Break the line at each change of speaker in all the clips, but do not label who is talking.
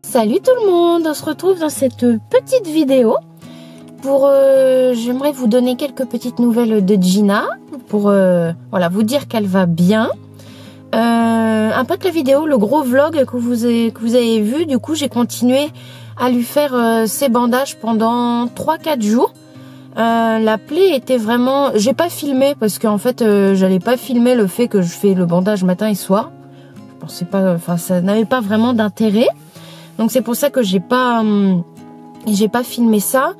Salut tout le monde, on se retrouve dans cette petite vidéo pour j'aimerais vous donner quelques petites nouvelles de Gina pour voilà, vous dire qu'elle va bien. Après la vidéo, le gros vlog que vous avez vu, du coup j'ai continué à lui faire ses bandages pendant 3-4 jours. La plaie était vraiment... J'ai pas filmé parce qu'en fait j'allais pas filmer le fait que je fais le bandage matin et soir. Je pensais pas, enfin ça n'avait pas vraiment d'intérêt. Donc c'est pour ça que j'ai pas filmé ça.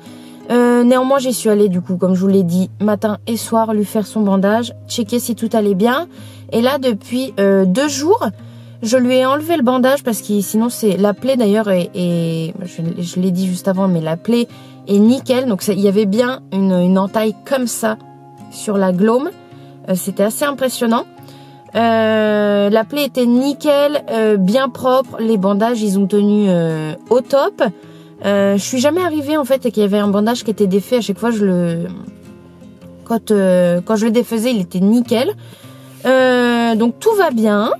Néanmoins j'y suis allée du coup, comme je vous l'ai dit, matin et soir, lui faire son bandage, checker si tout allait bien. Et là depuis 2 jours, je lui ai enlevé le bandage parce que sinon c'est la plaie d'ailleurs et je l'ai dit juste avant, mais la plaie est nickel. Donc il y avait bien une entaille comme ça sur la glaume. C'était assez impressionnant. La plaie était nickel, bien propre. Les bandages ils ont tenu au top. Je suis jamais arrivée en fait qu'il y avait un bandage qui était défait. À chaque fois quand je le défaisais il était nickel. Donc tout va bien.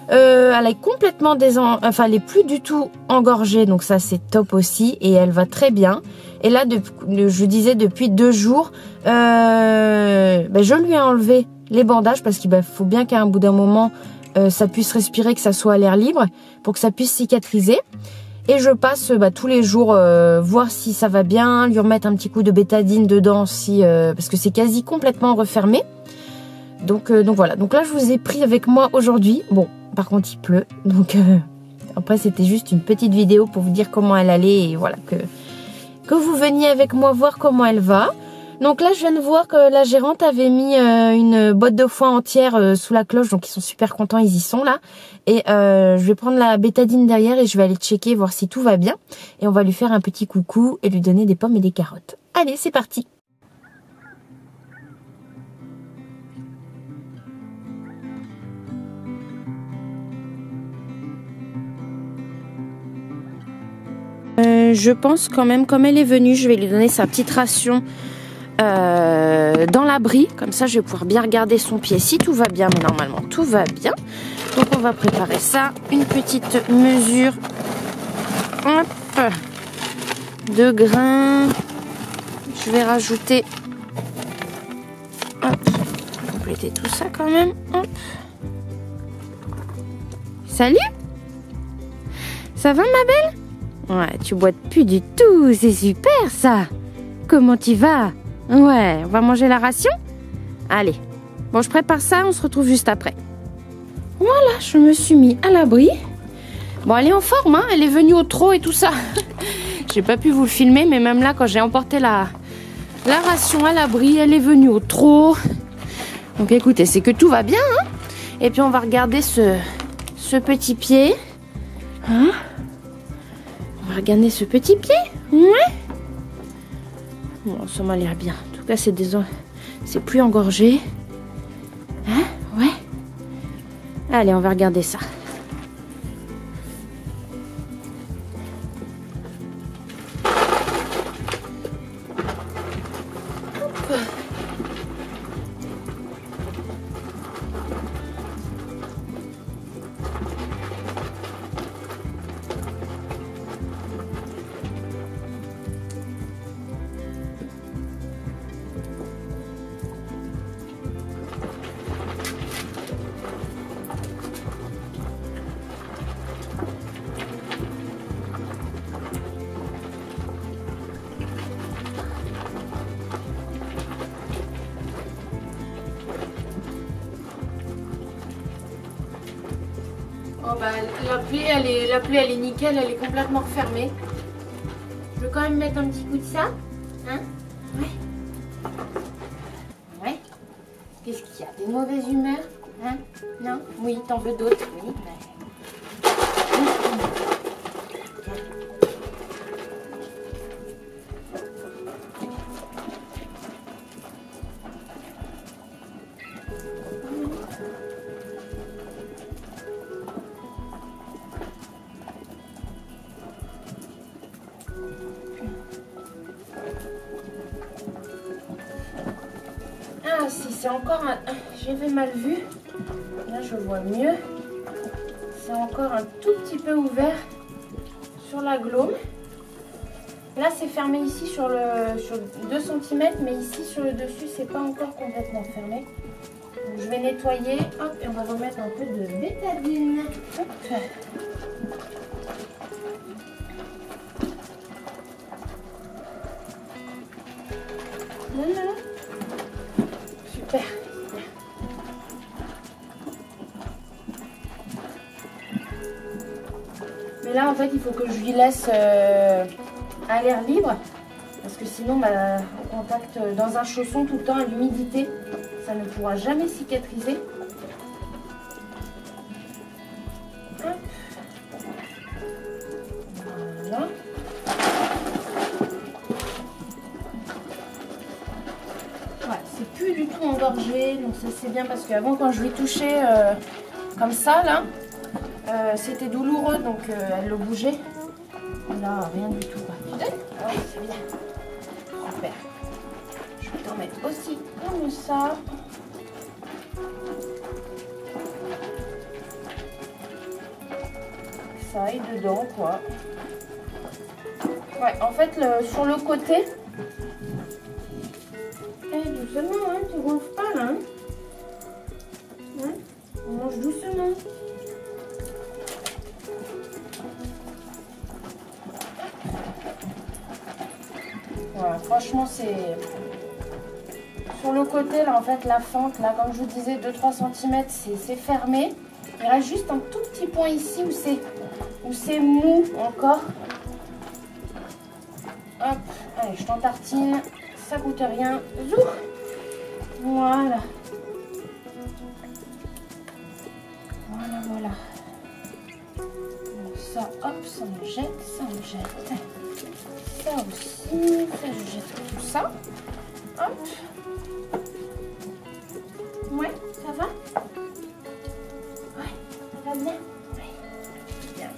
Elle est complètement enfin elle est plus du tout engorgée, donc ça c'est top aussi et elle va très bien. Et là je disais depuis 2 jours je lui ai enlevé les bandages parce qu'il faut bien qu'à un bout d'un moment ça puisse respirer, que ça soit à l'air libre pour que ça puisse cicatriser. Et je passe tous les jours voir si ça va bien, lui remettre un petit coup de bétadine dedans parce que c'est quasi complètement refermé. Donc voilà, donc là je vous ai pris avec moi aujourd'hui. Bon, par contre il pleut, donc après c'était juste une petite vidéo pour vous dire comment elle allait et voilà, que vous veniez avec moi voir comment elle va. Donc là je viens de voir que la gérante avait mis une botte de foin entière sous la cloche, donc ils sont super contents, ils y sont là. Et je vais prendre la bétadine derrière et je vais aller checker, voir si tout va bien. Et on va lui faire un petit coucou et lui donner des pommes et des carottes. Allez, c'est parti! Je pense quand même, comme elle est venue, je vais lui donner sa petite ration dans l'abri. Comme ça, je vais pouvoir bien regarder son pied si tout va bien. Mais normalement, tout va bien. Donc, on va préparer ça. Une petite mesure de grains. Je vais rajouter... compléter tout ça quand même. Hop. Salut! Ça va, ma belle? Ouais, tu boites plus du tout, c'est super ça. Comment tu vas? Ouais, on va manger la ration? Allez, bon je prépare ça, on se retrouve juste après. Voilà, je me suis mis à l'abri. Bon, elle est en forme, hein, elle est venue au trot et tout ça. J'ai pas pu vous le filmer, mais même là, quand j'ai emporté la ration à l'abri, elle est venue au trot. Donc écoutez, c'est que tout va bien, hein. Et puis on va regarder ce petit pied. Hein? On va regarder ce petit pied. Ouais. Bon, ça m'a l'air bien. En tout cas, c'est plus engorgé. Hein? Ouais. Allez, on va regarder ça. Hop. Oh la plaie elle est nickel, elle est complètement refermée. Je vais quand même mettre un petit coup de ça. Hein? Ouais. Ouais. Qu'est-ce qu'il y a? Des mauvaises humeurs? Hein? Non? Oui, t'en veux d'autres? Oui. Ah si, c'est encore un... J'avais mal vu. Là je vois mieux. C'est encore un tout petit peu ouvert sur la glome. Là c'est fermé ici sur 2 cm, mais ici sur le dessus c'est pas encore complètement fermé. Donc, je vais nettoyer, hop, et on va remettre un peu de bétadine. Hop. Non. Super. Mais là en fait il faut que je lui laisse à l'air libre. Parce que sinon, au contact dans un chausson tout le temps à l'humidité, ça ne pourra jamais cicatriser. Hop. Voilà. Voilà, c'est plus du tout engorgé, donc ça c'est bien parce qu'avant quand je lui touchais comme ça là, c'était douloureux, donc elle le bougeait. Là, rien du tout. Ah oui, c'est bien. Super. Je vais t'en mettre aussi comme ça. Ça aille dedans, quoi. Ouais, en fait, sur le côté... doucement, hein, tu gonfles pas, là. Hein, on mange doucement. Voilà, franchement, c'est... Sur le côté, là, en fait, la fente, là, comme je vous disais, 2-3 cm, c'est fermé. Il reste juste un tout petit point ici où c'est mou encore. Hop, allez, je t'en tartine. Ça coûte rien. Zou. Voilà. Voilà. Donc ça, hop, ça me jette, ça me jette. Ça aussi, ça je jette tout ça. Hop. Ouais, ça va? Ouais, ça va bien? Ouais. Bien.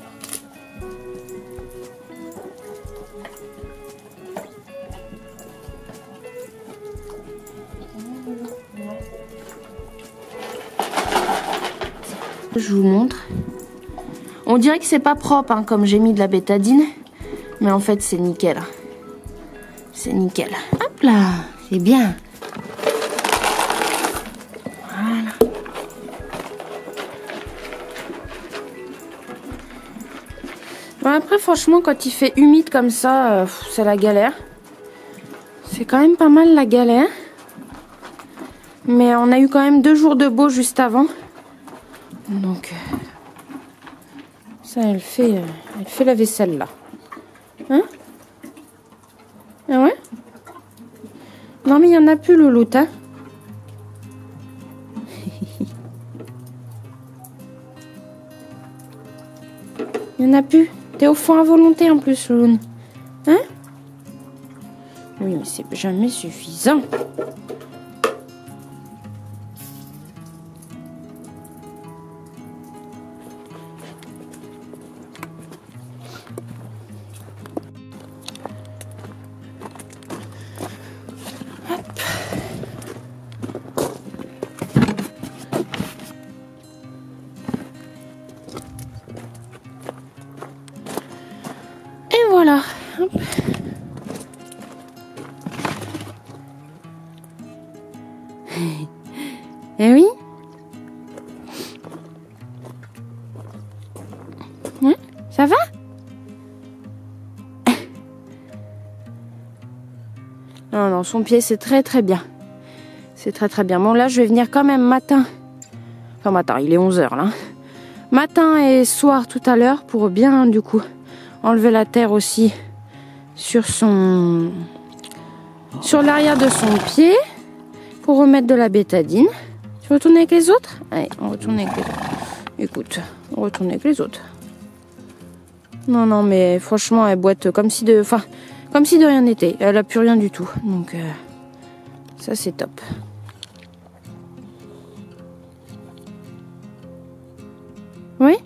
Je vous montre. On dirait que c'est pas propre, hein, comme j'ai mis de la bétadine. Mais en fait, c'est nickel. C'est nickel. Hop là, c'est bien. Voilà. Bon, après, franchement, quand il fait humide comme ça, c'est la galère. C'est quand même pas mal la galère. Mais on a eu quand même 2 jours de beau juste avant. Donc, ça, elle fait la vaisselle là. Hein? Ah ouais? Non, mais il n'y en a plus, Louloute, hein? Il n'y en a plus. T'es au fond à volonté en plus, Louloune. Hein? Oui, mais c'est jamais suffisant. Et voilà. Hop. Eh oui. Hein? Ça va? Non, son pied c'est très bien. C'est très bien. Bon là je vais venir quand même matin. Enfin matin, il est 11h là. Matin et soir tout à l'heure pour bien du coup enlever la terre aussi sur l'arrière de son pied pour remettre de la bétadine. Tu veux retourner avec les autres? Allez, on retourne avec les autres. Écoute, on retourne avec les autres. Non, mais franchement, elle boite comme si de rien n'était. Elle a plus rien du tout. Donc, ça, c'est top. Oui?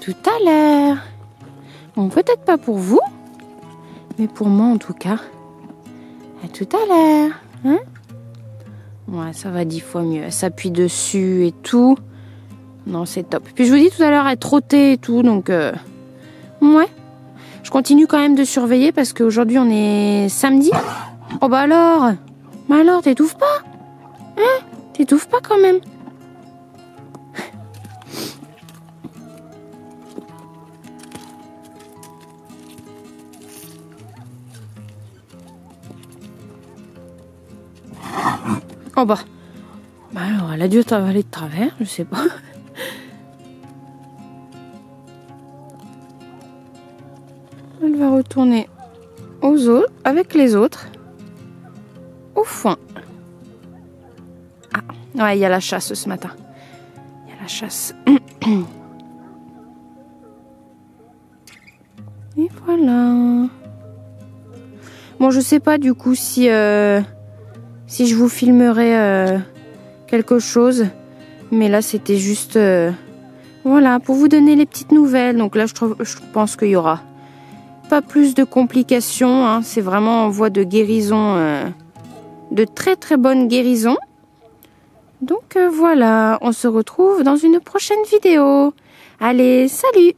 tout à l'heure. Bon, peut-être pas pour vous, mais pour moi en tout cas. À tout à l'heure. Hein? Ouais, ça va 10 fois mieux. Elle s'appuie dessus et tout. Non, c'est top. Puis je vous dis tout à l'heure, elle trottait et tout, donc... Ouais. Je continue quand même de surveiller parce qu'aujourd'hui, on est samedi. Oh bah alors? Bah alors, t'étouffes pas? Hein? T'étouffes pas quand même? Oh bah alors, elle a dû aller de travers, je sais pas. Elle va retourner aux autres, avec les autres, au foin. Ah, ouais, il y a la chasse ce matin. Il y a la chasse. Et voilà. Bon, je sais pas du coup si je vous filmerai quelque chose. Mais là, c'était juste... voilà, pour vous donner les petites nouvelles. Donc là, je pense qu'il y aura pas plus de complications. Hein. C'est vraiment en voie de guérison. De très très bonne guérison. Donc voilà, on se retrouve dans une prochaine vidéo. Allez, salut!